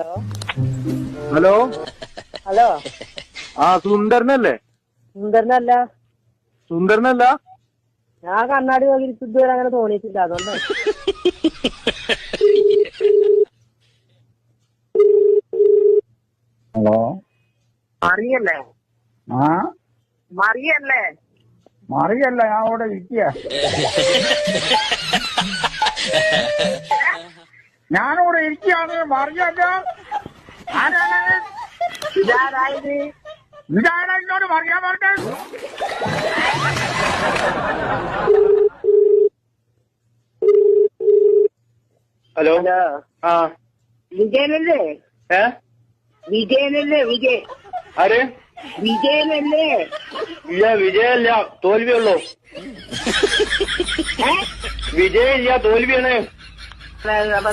Hello hello hello ആ സുന്ദരനല്ലേ? സുന്ദരനല്ല. സുന്ദരനല്ല? ഞാൻ കണ്ണാടി നോക്കി ഇതുവരെ അങ്ങനെ തോന്നിയിട്ടില്ല, അതുകൊണ്ട്. ഹലോ മറിയല്ലേ? ആ മറിയല്ലേ? മറിയല്ല, ഞാൻ അവിടെ ഇരിക്കുക. ഞാനിവിടെ ഇരിക്കുകയാണ്. മറിയല്ല. ആരാണ്? ഇതാരായത്? ഇതാണ് എന്നോട് പറയാൻ പറഞ്ഞത്. ഹലോ ഹലോ ആ വിജയനല്ലേ? ഏ വിജയനല്ലേ? വിജയ് ആര്? വിജയനല്ലേ? ഇല്ല, വിജയല്ല, തോൽവിയുള്ളൂ. വിജയില്ല, തോൽവിയാണ്. അപ്പൊ